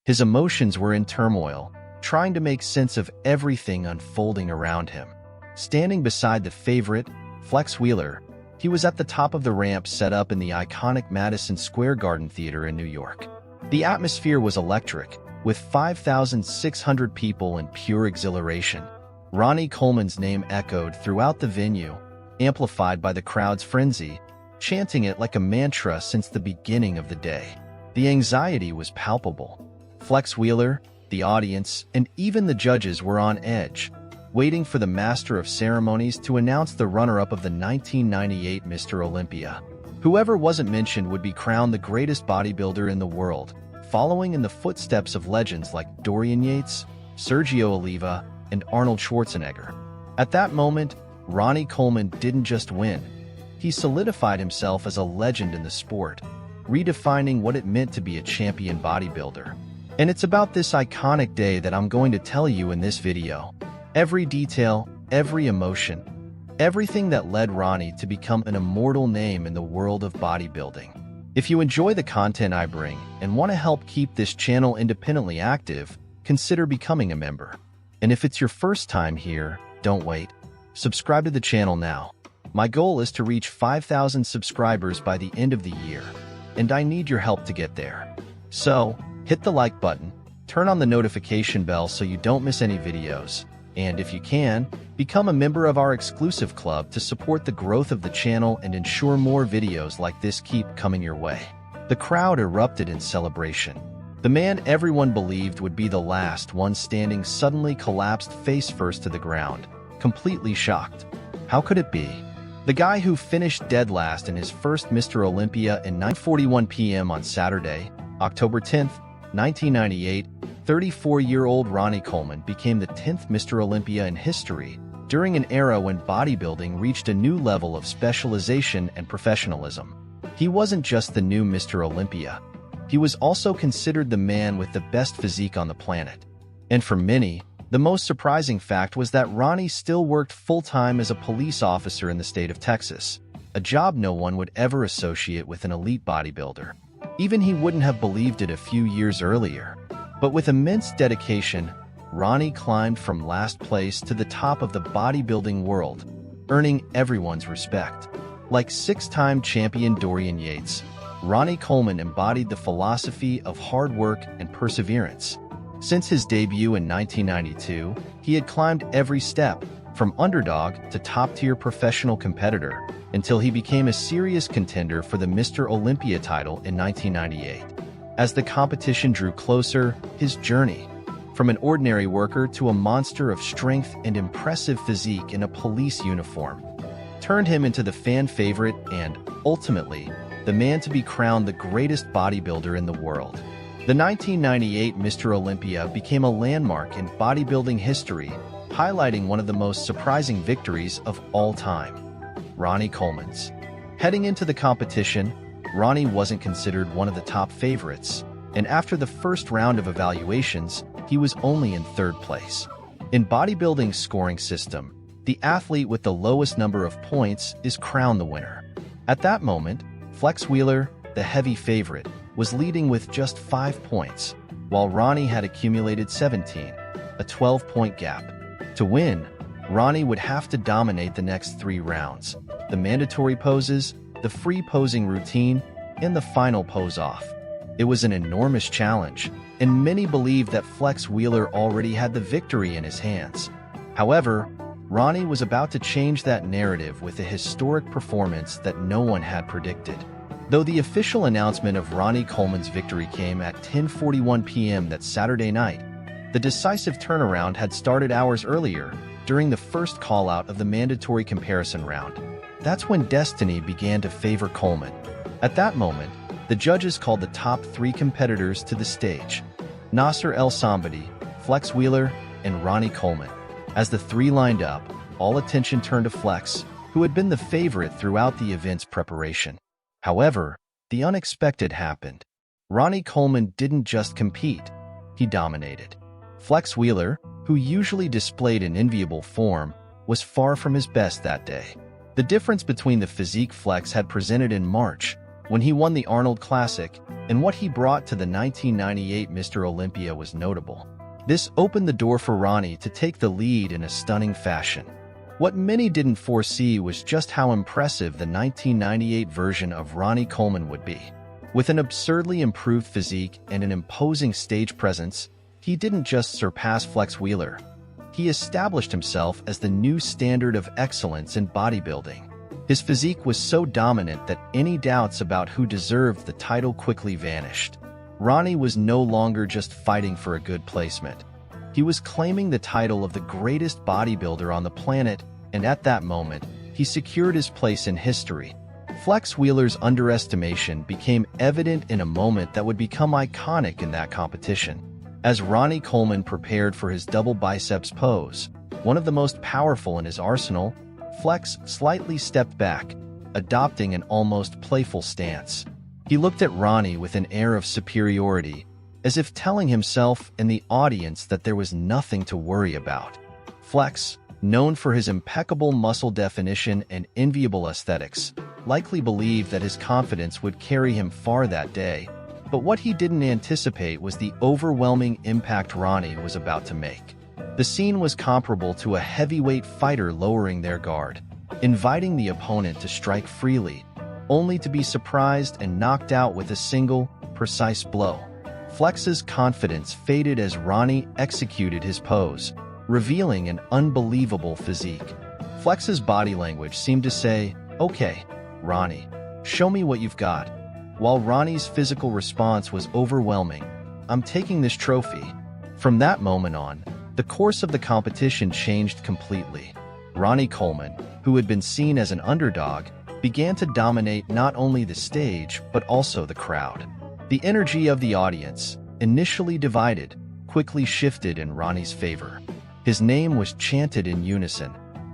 His emotions were in turmoil, trying to make sense of everything unfolding around him. Standing beside the favorite, Flex Wheeler, he was at the top of the ramp set up in the iconic Madison Square Garden Theater in New York. The atmosphere was electric, with 5,600 people in pure exhilaration. Ronnie Coleman's name echoed throughout the venue, amplified by the crowd's frenzy, chanting it like a mantra since the beginning of the day. The anxiety was palpable. Flex Wheeler, the audience, and even the judges were on edge, waiting for the Master of Ceremonies to announce the runner-up of the 1998 Mr. Olympia. Whoever wasn't mentioned would be crowned the greatest bodybuilder in the world, following in the footsteps of legends like Dorian Yates, Sergio Oliva, and Arnold Schwarzenegger. At that moment, Ronnie Coleman didn't just win. He solidified himself as a legend in the sport, redefining what it meant to be a champion bodybuilder. And it's about this iconic day that I'm going to tell you in this video. Every detail, every emotion, everything that led Ronnie to become an immortal name in the world of bodybuilding. If you enjoy the content I bring and want to help keep this channel independently active, consider becoming a member. And if it's your first time here, don't wait. Subscribe to the channel now. My goal is to reach 5,000 subscribers by the end of the year, and I need your help to get there. So, hit the like button, turn on the notification bell so you don't miss any videos, and if you can, become a member of our exclusive club to support the growth of the channel and ensure more videos like this keep coming your way. The crowd erupted in celebration. The man everyone believed would be the last one standing suddenly collapsed face first to the ground, completely shocked. How could it be? The guy who finished dead last in his first Mr. Olympia in 9:41 p.m. on Saturday, October 10, 1998, 34-year-old Ronnie Coleman became the 10th Mr. Olympia in history during an era when bodybuilding reached a new level of specialization and professionalism. He wasn't just the new Mr. Olympia. He was also considered the man with the best physique on the planet. And for many, the most surprising fact was that Ronnie still worked full-time as a police officer in the state of Texas, a job no one would ever associate with an elite bodybuilder. Even he wouldn't have believed it a few years earlier. But with immense dedication, Ronnie climbed from last place to the top of the bodybuilding world, earning everyone's respect. Like six-time champion Dorian Yates, Ronnie Coleman embodied the philosophy of hard work and perseverance. Since his debut in 1992, he had climbed every step, from underdog to top-tier professional competitor, until he became a serious contender for the Mr. Olympia title in 1998. As the competition drew closer, his journey, from an ordinary worker to a monster of strength and impressive physique in a police uniform, turned him into the fan favorite and, ultimately, the man to be crowned the greatest bodybuilder in the world. The 1998 Mr. Olympia became a landmark in bodybuilding history, highlighting one of the most surprising victories of all time, Ronnie Coleman's. Heading into the competition, Ronnie wasn't considered one of the top favorites, and after the first round of evaluations, he was only in third place. In bodybuilding's scoring system, the athlete with the lowest number of points is crowned the winner. At that moment, Flex Wheeler, the heavy favorite, was leading with just 5 points, while Ronnie had accumulated 17, a 12-point gap. To win, Ronnie would have to dominate the next 3 rounds: the mandatory poses, the free posing routine, and the final pose-off. It was an enormous challenge, and many believed that Flex Wheeler already had the victory in his hands. However, Ronnie was about to change that narrative with a historic performance that no one had predicted. Though the official announcement of Ronnie Coleman's victory came at 10:41 p.m. that Saturday night, the decisive turnaround had started hours earlier, during the first call-out of the mandatory comparison round. That's when destiny began to favor Coleman. At that moment, the judges called the top 3 competitors to the stage: Nasser El Sambadi, Flex Wheeler, and Ronnie Coleman. As the 3 lined up, all attention turned to Flex, who had been the favorite throughout the event's preparation. However, the unexpected happened. Ronnie Coleman didn't just compete, he dominated. Flex Wheeler, who usually displayed an enviable form, was far from his best that day. The difference between the physique Flex had presented in March when he won the Arnold Classic, and what he brought to the 1998 Mr. Olympia was notable. This opened the door for Ronnie to take the lead in a stunning fashion. What many didn't foresee was just how impressive the 1998 version of Ronnie Coleman would be. With an absurdly improved physique and an imposing stage presence, he didn't just surpass Flex Wheeler. He established himself as the new standard of excellence in bodybuilding. His physique was so dominant that any doubts about who deserved the title quickly vanished. Ronnie was no longer just fighting for a good placement. He was claiming the title of the greatest bodybuilder on the planet, and at that moment, he secured his place in history. Flex Wheeler's underestimation became evident in a moment that would become iconic in that competition. As Ronnie Coleman prepared for his double biceps pose, one of the most powerful in his arsenal, Flex slightly stepped back, adopting an almost playful stance. He looked at Ronnie with an air of superiority, as if telling himself and the audience that there was nothing to worry about. Flex, known for his impeccable muscle definition and enviable aesthetics, likely believed that his confidence would carry him far that day, but what he didn't anticipate was the overwhelming impact Ronnie was about to make. The scene was comparable to a heavyweight fighter lowering their guard, inviting the opponent to strike freely, only to be surprised and knocked out with a single, precise blow. Flex's confidence faded as Ronnie executed his pose, revealing an unbelievable physique. Flex's body language seemed to say, "Okay, Ronnie, show me what you've got." While Ronnie's physical response was overwhelming, "I'm taking this trophy." From that moment on, the course of the competition changed completely. Ronnie Coleman, who had been seen as an underdog, began to dominate not only the stage but also the crowd. The energy of the audience, initially divided, quickly shifted in Ronnie's favor. His name was chanted in unison,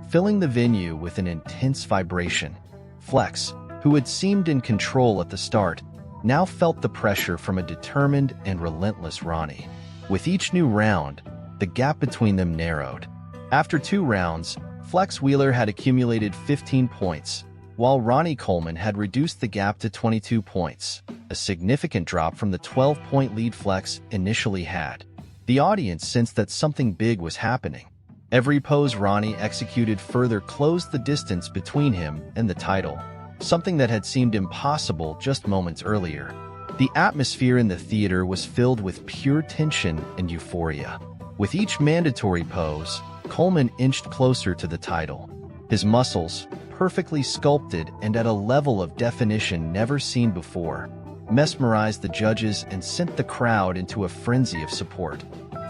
filling the venue with an intense vibration. Flex, who had seemed in control at the start, now felt the pressure from a determined and relentless Ronnie. With each new round, the gap between them narrowed. After 2 rounds, Flex Wheeler had accumulated 15 points, while Ronnie Coleman had reduced the gap to 22 points, a significant drop from the 12-point lead Flex initially had. The audience sensed that something big was happening. Every pose Ronnie executed further closed the distance between him and the title, something that had seemed impossible just moments earlier. The atmosphere in the theater was filled with pure tension and euphoria. With each mandatory pose, Coleman inched closer to the title. His muscles, perfectly sculpted and at a level of definition never seen before, mesmerized the judges and sent the crowd into a frenzy of support.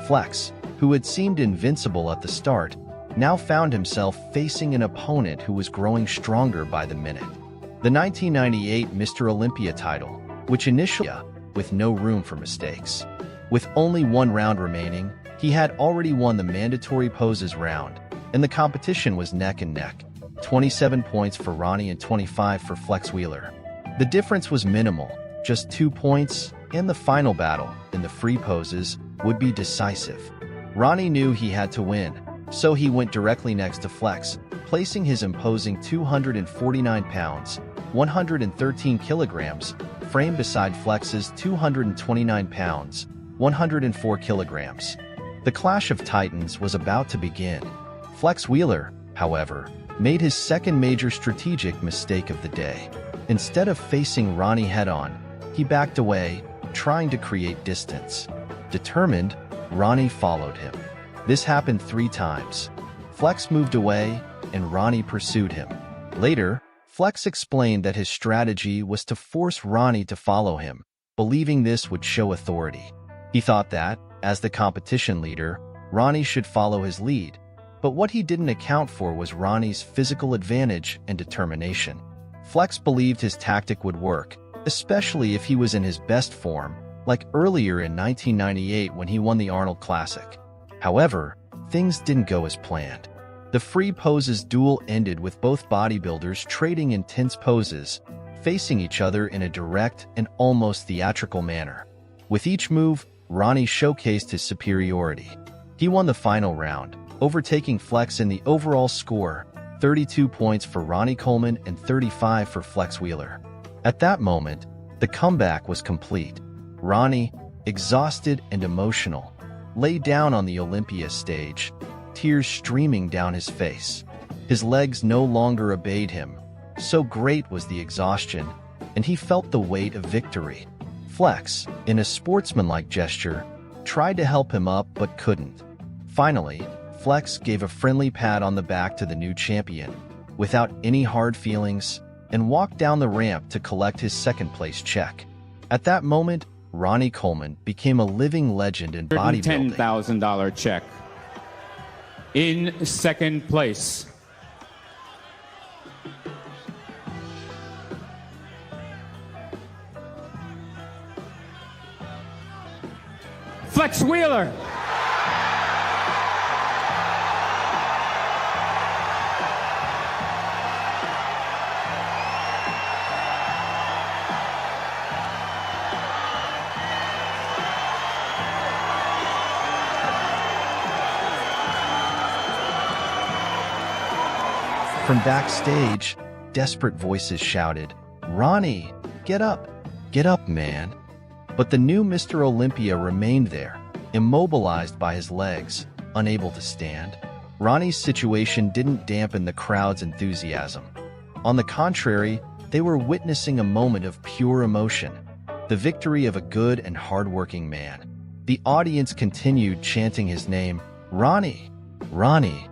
Flex, who had seemed invincible at the start, now found himself facing an opponent who was growing stronger by the minute. The 1998 Mr. Olympia title, which initially, with no room for mistakes. With only 1 round remaining, he had already won the mandatory poses round, and the competition was neck and neck. 27 points for Ronnie and 25 for Flex Wheeler. The difference was minimal, just 2 points, and the final battle, in the free poses, would be decisive. Ronnie knew he had to win, so he went directly next to Flex, placing his imposing 249 pounds, 113 kilograms, frame beside Flex's 229 pounds, 104 kilograms. The clash of titans was about to begin. Flex Wheeler, however, made his second major strategic mistake of the day. Instead of facing Ronnie head-on, he backed away, trying to create distance. Determined, Ronnie followed him. This happened 3 times. Flex moved away, and Ronnie pursued him. Later, Flex explained that his strategy was to force Ronnie to follow him, believing this would show authority. He thought that, as the competition leader, Ronnie should follow his lead. But what he didn't account for was Ronnie's physical advantage and determination. Flex believed his tactic would work, especially if he was in his best form, like earlier in 1998 when he won the Arnold Classic. However, things didn't go as planned. The free poses duel ended with both bodybuilders trading intense poses, facing each other in a direct and almost theatrical manner. With each move, Ronnie showcased his superiority. He won the final round, overtaking Flex in the overall score, 32 points for Ronnie Coleman and 35 for Flex Wheeler. At that moment, the comeback was complete. Ronnie, exhausted and emotional, lay down on the Olympia stage, tears streaming down his face. His legs no longer obeyed him. So great was the exhaustion, and he felt the weight of victory. Flex, in a sportsmanlike gesture, tried to help him up but couldn't. Finally, Flex gave a friendly pat on the back to the new champion, without any hard feelings, and walked down the ramp to collect his second-place check. At that moment, Ronnie Coleman became a living legend in bodybuilding. $10,000 check. In second place, Flex Wheeler. From backstage, desperate voices shouted, "Ronnie, get up! Get up, man!" But the new Mr. Olympia remained there, immobilized by his legs, unable to stand. Ronnie's situation didn't dampen the crowd's enthusiasm. On the contrary, they were witnessing a moment of pure emotion, the victory of a good and hardworking man. The audience continued chanting his name, "Ronnie! Ronnie!"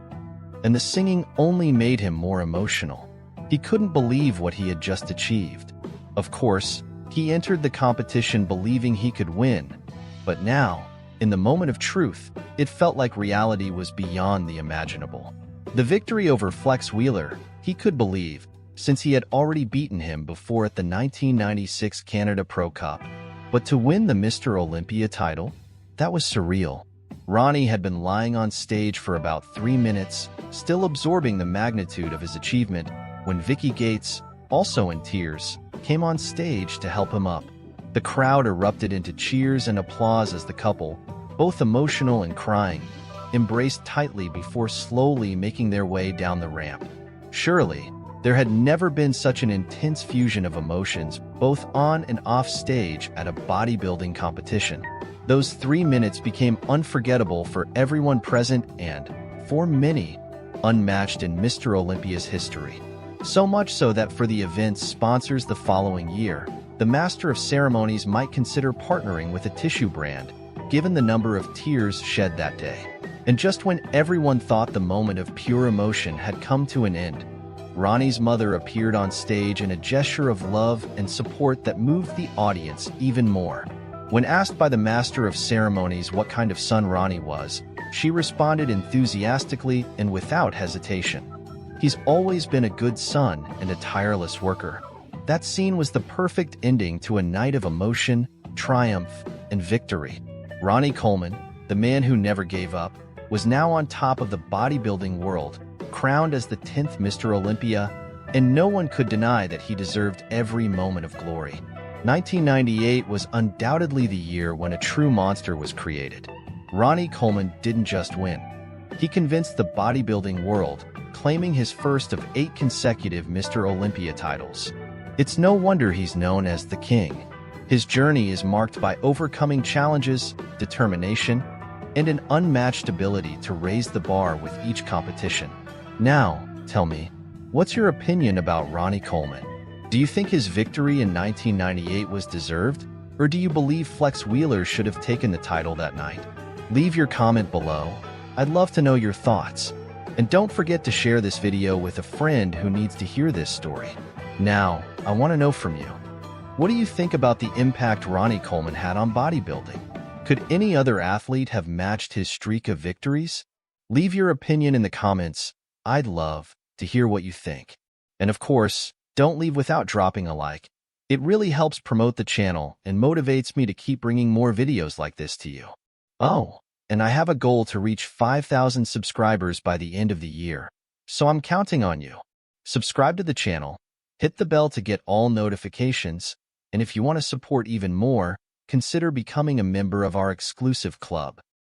And the singing only made him more emotional. He couldn't believe what he had just achieved. Of course, he entered the competition believing he could win, but now, in the moment of truth, it felt like reality was beyond the imaginable. The victory over Flex Wheeler, he could believe, since he had already beaten him before at the 1996 Canada Pro Cup. But to win the Mr. Olympia title? That was surreal. Ronnie had been lying on stage for about 3 minutes, still absorbing the magnitude of his achievement, when Vicky Gates, also in tears, came on stage to help him up. The crowd erupted into cheers and applause as the couple, both emotional and crying, embraced tightly before slowly making their way down the ramp. Surely, there had never been such an intense fusion of emotions, both on and off stage at a bodybuilding competition. Those 3 minutes became unforgettable for everyone present and, for many, unmatched in Mr. Olympia's history. So much so that for the event's sponsors the following year, the Master of Ceremonies might consider partnering with a tissue brand, given the number of tears shed that day. And just when everyone thought the moment of pure emotion had come to an end, Ronnie's mother appeared on stage in a gesture of love and support that moved the audience even more. When asked by the Master of Ceremonies what kind of son Ronnie was, she responded enthusiastically and without hesitation. "He's always been a good son and a tireless worker." That scene was the perfect ending to a night of emotion, triumph, and victory. Ronnie Coleman, the man who never gave up, was now on top of the bodybuilding world, crowned as the 10th Mr. Olympia, and no one could deny that he deserved every moment of glory. 1998 was undoubtedly the year when a true monster was created. Ronnie Coleman didn't just win. He convinced the bodybuilding world, claiming his first of 8 consecutive Mr. Olympia titles. It's no wonder he's known as the King. His journey is marked by overcoming challenges, determination, and an unmatched ability to raise the bar with each competition. Now, tell me, what's your opinion about Ronnie Coleman? Do you think his victory in 1998 was deserved, or do you believe Flex Wheeler should have taken the title that night? Leave your comment below. I'd love to know your thoughts. And don't forget to share this video with a friend who needs to hear this story. Now, I want to know from you. What do you think about the impact Ronnie Coleman had on bodybuilding? Could any other athlete have matched his streak of victories? Leave your opinion in the comments. I'd love to hear what you think. And of course, don't leave without dropping a like. It really helps promote the channel and motivates me to keep bringing more videos like this to you. Oh, and I have a goal to reach 5,000 subscribers by the end of the year, so I'm counting on you. Subscribe to the channel, hit the bell to get all notifications, and if you want to support even more, consider becoming a member of our exclusive club.